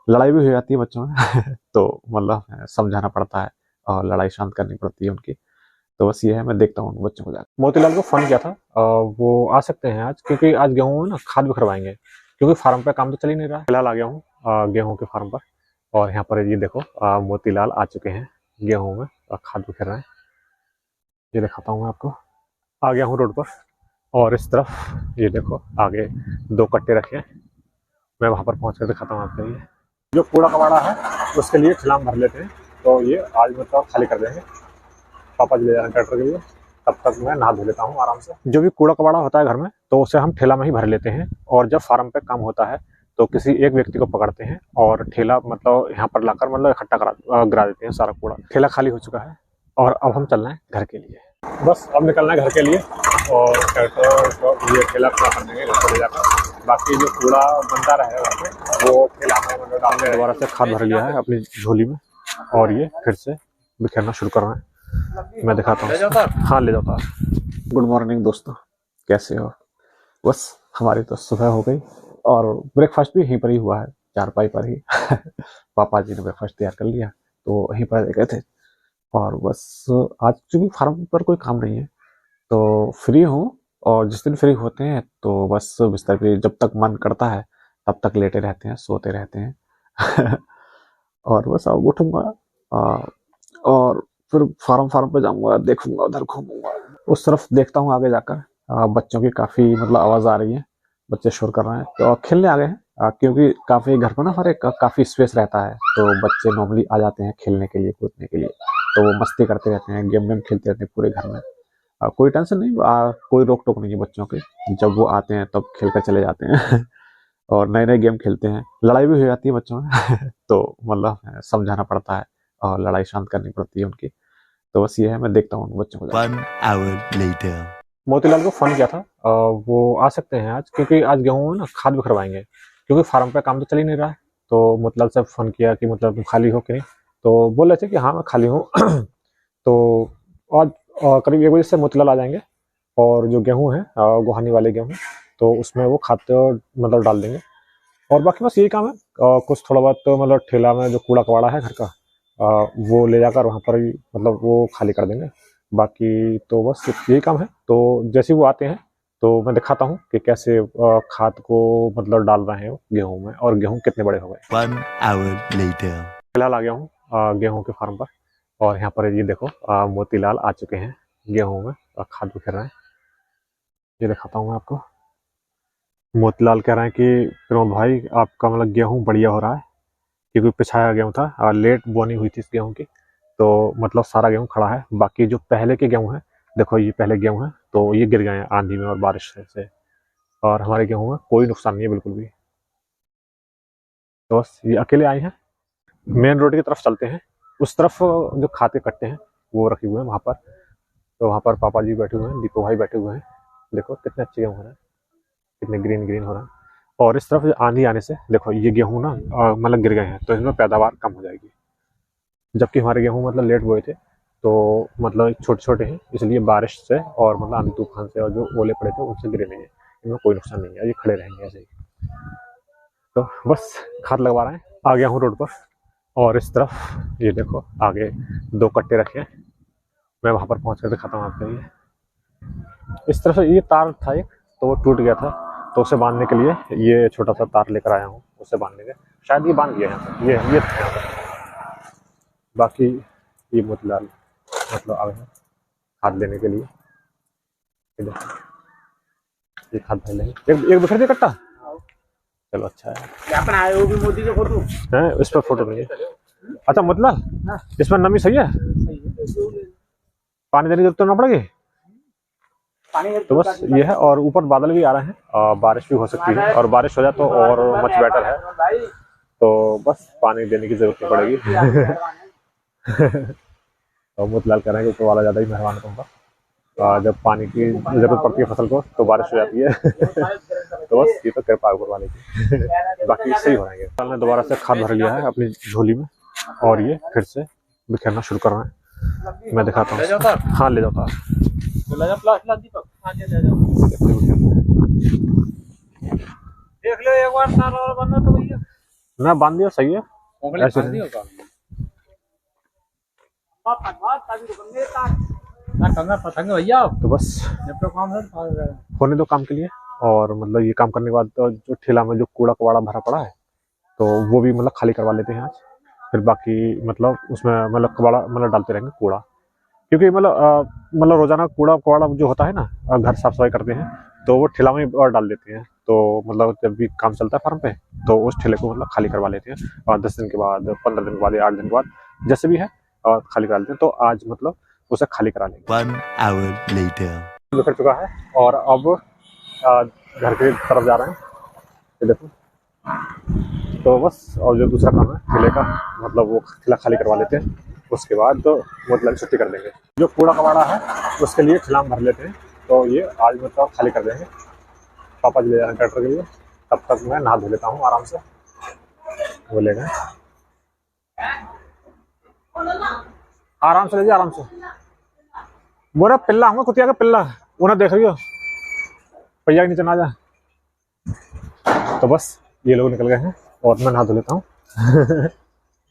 लड़ाई भी हो जाती है बच्चों में तो मतलब समझाना पड़ता है और लड़ाई शांत करनी पड़ती है उनकी। तो बस ये है, मैं देखता हूँ उन बच्चों को जाकर। मोतीलाल को फोन किया था, वो आ सकते हैं आज, क्योंकि आज गेहूं में ना खाद बिखरवाएंगे, क्योंकि फार्म पे काम तो चल ही नहीं रहा है। फिलहाल आ गया हूँ गेहूं के फार्म पर, और यहाँ पर ये देखो मोतीलाल आ चुके हैं गेहूं में और खाद बिखेर रहे हैं। ये दिखाता हूँ मैं आपको। आ गया हूँ रोड पर, और इस तरफ ये देखो आगे 2 कट्टे रखे हैं। मैं वहाँ पर पहुँच कर दिखाता हूँ आपको। ये जो कूड़ा कबाड़ा है उसके लिए खिलाम भर लेते हैं, तो ये आज मतलब खाली कर देंगे। पापा जी ले जा रहे हैं ट्रैक्टर के लिए, तब तक मैं नहा धो लेता हूँ आराम से। जो भी कूड़ा कबाड़ा होता है घर में, तो उसे हम ठेला में ही भर लेते हैं, और जब फार्म पे काम होता है तो किसी एक व्यक्ति को पकड़ते हैं और ठेला मतलब यहाँ पर लाकर मतलब इकट्ठा गिरा देते हैं सारा कूड़ा। ठेला खाली हो चुका है और अब हम चल रहे हैं घर के लिए। बस अब निकलना है घर के लिए, और ट्रैक्टर को ये ठेला पूरा कर देंगे घर को ले जाकर। बाकी जो कूड़ा बनता रहे वहाँ पे वो ठेला में मतलब डालने। दोबारा से खाद भर लिया है अपनी झोली में, और ये फिर से बिखेरना शुरू कर रहे हैं। मैं दिखाता हूँ। हाँ ले जाता। गुड मॉर्निंग दोस्तों, कैसे हो? बस हमारी तो सुबह हो गई, और ब्रेकफास्ट भी यहीं पर ही हुआ है, चारपाई पर ही पापा जी ने ब्रेकफास्ट तैयार कर लिया, तो वहीं पर गए थे। और बस आज चूंकि फार्म पर कोई काम नहीं है तो फ्री हूँ, और जिस दिन फ्री होते हैं तो बस बिस्तर पे जब तक मन करता है तब तक लेटे रहते हैं, सोते रहते हैं और बस अब उठूंगा और फिर फार्म फार्म पे जाऊंगा, देखूंगा, उधर घूमूंगा। उस तरफ देखता हूँ आगे जाकर बच्चों की काफी मतलब आवाज आ रही है, बच्चे शोर कर रहे हैं, तो खेलने आ गए हैं। क्योंकि काफी घर पर ना हमारे काफी स्पेस रहता है, तो बच्चे नॉर्मली आ जाते हैं खेलने के लिए, कूदने के लिए, तो वो मस्ती करते रहते हैं, गेम वेम खेलते रहते हैं पूरे घर में। कोई टेंशन नहीं, कोई रोक टोक नहीं है बच्चों की, जब वो आते हैं तब खेल कर चले जाते हैं और नए नए गेम खेलते हैं। लड़ाई भी हो जाती है बच्चों में तो मतलब समझाना पड़ता है और लड़ाई शांत करनी पड़ती है उनकी। तो बस ये है, मैं देखता हूँ उन बच्चों को। 1 hour later. मोतीलाल को फोन किया था, वो आ सकते हैं आज, क्योंकि आज गेहूं में ना खाद बिखरवाएंगे, क्योंकि फार्म पे काम तो चल ही नहीं रहा है। तो मोतीलाल से फोन किया कि मतलब तुम खाली हो कि नहीं, तो बोल रहे थे कि हाँ मैं खाली हूँ तो आज करीब 1 बजे से मोतीलाल आ जाएंगे, और जो गेहूं है गुहानी वाले गेहूं, तो उसमें वो खाद मतलब डाल देंगे। और बाकी बस यही काम है, कुछ थोड़ा बहुत तो मतलब ठेला में जो कूड़ा कबाड़ा है घर का, वो ले जाकर वहाँ पर ही मतलब वो खाली कर देंगे। बाकी तो बस यही काम है। तो जैसे ही वो आते हैं तो मैं दिखाता हूँ कि कैसे खाद को मतलब डाल रहे हैं गेहूं में, और गेहूं कितने बड़े हो गए। 1 hour later. फिलहाल आ गया हूँ गेहूं के फार्म पर, और यहाँ पर ये देखो मोतीलाल आ चुके हैं गेहूं में और खाद बिखेर रहे हैं। ये दिखाता हूँ मैं आपको। मोतीलाल कह रहे हैं कि प्रमोद भाई आपका मतलब गेहूं बढ़िया हो रहा है, क्योंकि पिछाया गेहूं था और लेट बोनी हुई थी इस गेहूं की, तो मतलब सारा गेहूं खड़ा है। बाकी जो पहले के गेहूं है, देखो ये पहले गेहूं है, तो ये गिर गए हैं आंधी में और बारिश से, और हमारे गेहूं में कोई नुकसान नहीं है बिल्कुल भी। तो बस ये अकेले आए हैं। मेन रोड की तरफ चलते हैं, उस तरफ जो खाते कट्टे हैं वो रखे हुए हैं वहां पर, तो वहां पर पापा जी बैठे हुए हैं, दीपू भाई बैठे हुए हैं। देखो कितने अच्छे गेहूं हो रहे हैं, कितने ग्रीन ग्रीन हो रहे हैं। और इस तरफ आंधी आने से देखो ये गेहूं ना मतलब गिर गए हैं, तो इसमें पैदावार कम हो जाएगी। जबकि हमारे गेहूं मतलब लेट बोए थे, तो मतलब छोटे छोटे हैं, इसलिए बारिश से और मतलब आंधी तूफान से और जो ओले पड़े थे उनसे गिरे नहीं है, इनमें कोई नुकसान नहीं है, ये खड़े रहेंगे ऐसे ही। तो बस खाद लगवा रहे हैं। आ गया हूँ रोड पर, और इस तरफ ये देखो आगे 2 कट्टे रखे हैं। मैं वहां पर पहुंच कर दिखाता हूँ आपको। ये इस तरफ ये तार था एक, तो वो टूट गया था, तो उसे बांधने के लिए ये छोटा सा तार लेकर आया हूँ, उसे बांधने के। शायद ये बांध गया है, ये था यहाँ पर। बाकी ये मोतीलाल मतलब आ गए हैं खाद लेने के लिए। ये खाद भर लेंगे, एक बिखर दे कट्टा। चलो अच्छा है। वो भी मोदी के फोटो है, इस पर फोटो नहीं है। अच्छा मोतीलाल, इसमें नमी सही है, पानी देने की जरूरत तो ना पड़ेगी। तो बस ये है, और ऊपर बादल भी आ रहे हैं, बारिश भी हो सकती है, और बारिश हो जाए तो और मच बेटर है, तो बस पानी देने की जरूरत नहीं पड़ेगी और मोतीलाल कह रहे हैं कि ऊपर वाला ज्यादा ही मेहरबान होगा, जब पानी की जरूरत पड़ती है फसल को तो बारिश हो जाती है तो बस ये तो कृपा ऊपर वाले की बाकी सही हो जाएंगे। ने दोबारा से खाद भर लिया है अपनी झोली में, और ये फिर से बिखेरना शुरू कर रहे हैं। मैं दिखाता हूँ। हाँ ले जाता देख लो एक बार साल और बनना तो भैया मैं बांध दिया, सही है। पॉकेट ऐसे फाड़ नहीं। दियो का ना कंगा पतंग भैया तो बस जब तो काम है होने दो काम के लिए। और मतलब ये काम करने के बाद तो जो ठेला में जो कूड़ा कबाड़ा भरा पड़ा है तो वो भी मतलब खाली करवा लेते हैं आज। फिर बाकी मतलब उसमें मतलब कबाड़ा मतलब डालते रहेंगे कूड़ा, क्योंकि मतलब रोजाना कूड़ा कबाड़ा जो होता है ना, घर साफ सफाई करते हैं तो वो ठेला में और डाल देते हैं। तो मतलब जब भी काम चलता है फार्म पे तो उस ठेले को मतलब खाली करवा लेते हैं, और 10 दिन के बाद, 15 दिन के बाद या 8 दिन के बाद जैसे भी है और खाली करा लेते हैं। तो आज मतलब उसे खाली करा लेंगे। 1 hour later. बिखर चुका है और अब घर की तरफ जा रहे हैं। ये देखो, तो बस और जो दूसरा काम है ठेले का, मतलब वो ठेला खाली करवा लेते हैं। उसके बाद तो मतलब छुट्टी कर देंगे। जो कूड़ा कबाड़ा है उसके लिए ठेला में भर लेते हैं। तो ये आज मतलब खाली कर देंगे। पापा जी ले जा रहे हैं ट्रैक्टर के लिए, तब तक मैं नहा धो लेता हूँ आराम से। वो ले गए, आराम से ले जाइए, आराम से। बोरा पिल्ला हूँ, कुतिया का पिल्ला, उन्हें देख रही हो, भैया के नीचे ना जा। तो बस ये लोग निकल गए हैं और मैं नहा धो लेता हूँ।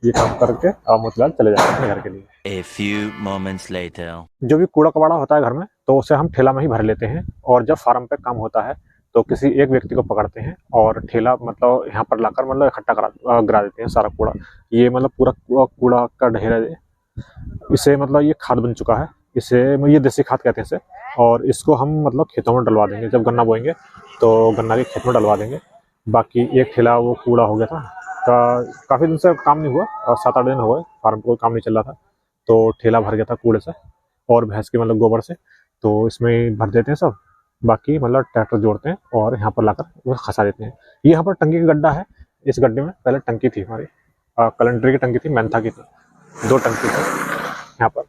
ये काम करके अब मोतीलाल चले जाते हैं अपने घर के लिए। A few moments later. जो भी कूड़ा कबाड़ा होता है घर में तो उसे हम ठेला में ही भर लेते हैं। और जब फार्म पे काम होता है तो किसी एक व्यक्ति को पकड़ते हैं और ठेला मतलब यहाँ पर लाकर मतलब इकट्ठा गिरा देते हैं सारा कूड़ा। ये मतलब पूरा कूड़ा का ढेर है। इसे मतलब ये खाद बन चुका है। इसे ये देसी खाद कहते हैं इसे। और इसको हम मतलब खेतों में डलवा देंगे, जब गन्ना बोएंगे तो गन्ना के खेत में डलवा देंगे। बाकी एक ठेला वो कूड़ा हो गया था, काफ़ी दिन से काम नहीं हुआ और 7-8 दिन हो गए फार्म को काम नहीं चल रहा था। तो ठेला भर गया था कूड़े से और भैंस के मतलब गोबर से। तो इसमें भर देते हैं सब। बाकी मतलब ट्रैक्टर जोड़ते हैं और यहाँ पर लाकर वो खसा देते हैं। ये यहाँ पर टंकी का गड्ढा है। इस गड्ढे में पहले टंकी थी हमारी, कलेंड्री की टंकी थी, मेंथा की थी, 2 टंकी थी यहाँ पर।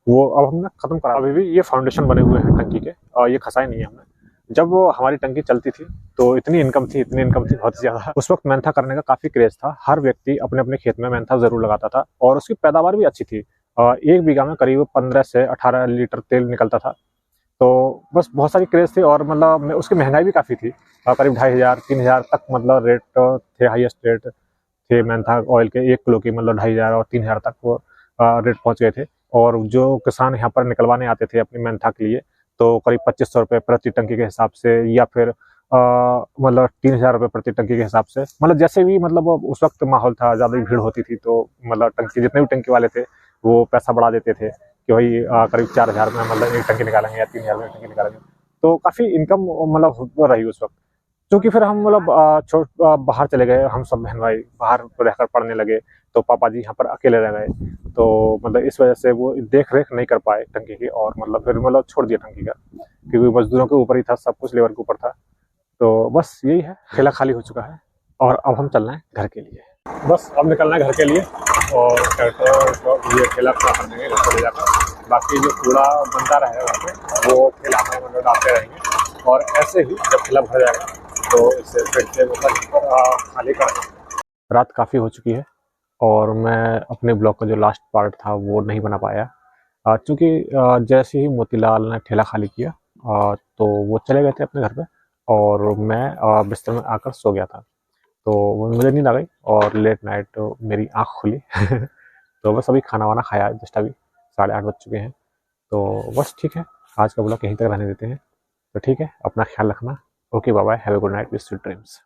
वो अब हमने खत्म करा। अभी भी ये फाउंडेशन बने हुए हैं टंकी के, और ये खसाई नहीं है हमने। जब वो हमारी टंकी चलती थी तो इतनी इनकम थी बहुत ज्यादा। उस वक्त मेंथा करने का काफी क्रेज था। हर व्यक्ति अपने अपने खेत में मेंथा जरूर लगाता था और उसकी पैदावार भी अच्छी थी। 1 बीघा में करीब 15 से 18 लीटर तेल निकलता था। तो बस बहुत सारी क्रेज थी और मतलब उसकी महंगाई भी काफी थी। करीब 2500-3000 तक मतलब रेट थे, हाईएस्ट रेट थे मेंथा ऑयल के। 1 किलो की मतलब 2500 और 3000 तक वो रेट पहुंच गए थे। और जो किसान यहाँ पर निकलवाने आते थे अपनी मेंथा के लिए तो करीब 2500 रुपये प्रति टंकी के हिसाब से, या फिर मतलब 3000 रुपये प्रति टंकी के हिसाब से, मतलब जैसे भी मतलब उस वक्त माहौल था, ज़्यादा भीड़ होती थी तो मतलब टंकी जितने भी टंकी वाले थे वो पैसा बढ़ा देते थे कि भाई करीब 4000 में मतलब एक टंकी निकालेंगे या 3000 में एक टंकी निकालेंगे। तो काफ़ी इनकम मतलब रही उस वक्त। क्योंकि फिर हम मतलब बाहर चले गए, हम सब बहन भाई बाहर रहकर पढ़ने लगे तो पापा जी यहाँ पर अकेले रह गए। तो मतलब इस वजह से वो देख रेख नहीं कर पाए टंकी की, और मतलब फिर मतलब छोड़ दिया टंकी का, क्योंकि मजदूरों के ऊपर ही था सब कुछ, लेबर के ऊपर था। तो बस यही है, ठेला खाली हो चुका है और अब हम चलना है घर के लिए। बस अब निकलना है घर के लिए और ट्रैक्टर ये ठेला पूरा कर देंगे घर को ले जाकर। बाकी जो कूड़ा बनता रहेगा घर पे वो ठेला में मतलब डालते रहेंगे। और ऐसे ही जब ठेला भर जाएगा तो इसे फिर से मतलब खाली कर देंगे। रात काफ़ी हो चुकी है और मैं अपने ब्लॉग का जो लास्ट पार्ट था वो नहीं बना पाया, क्योंकि जैसे ही मोतीलाल ने ठेला खाली किया तो वो चले गए थे अपने घर पे और मैं बिस्तर में आकर सो गया था। तो मुझे नींद आ गई और लेट नाइट मेरी आँख खुली। तो बस अभी खाना वाना खाया, जस्ट अभी 8:30 बज चुके हैं। तो बस ठीक है, आज का ब्लॉग यहीं तक रहने देते हैं। तो ठीक है, अपना ख्याल रखना। Okay, bye bye, have a good night with sweet dreams.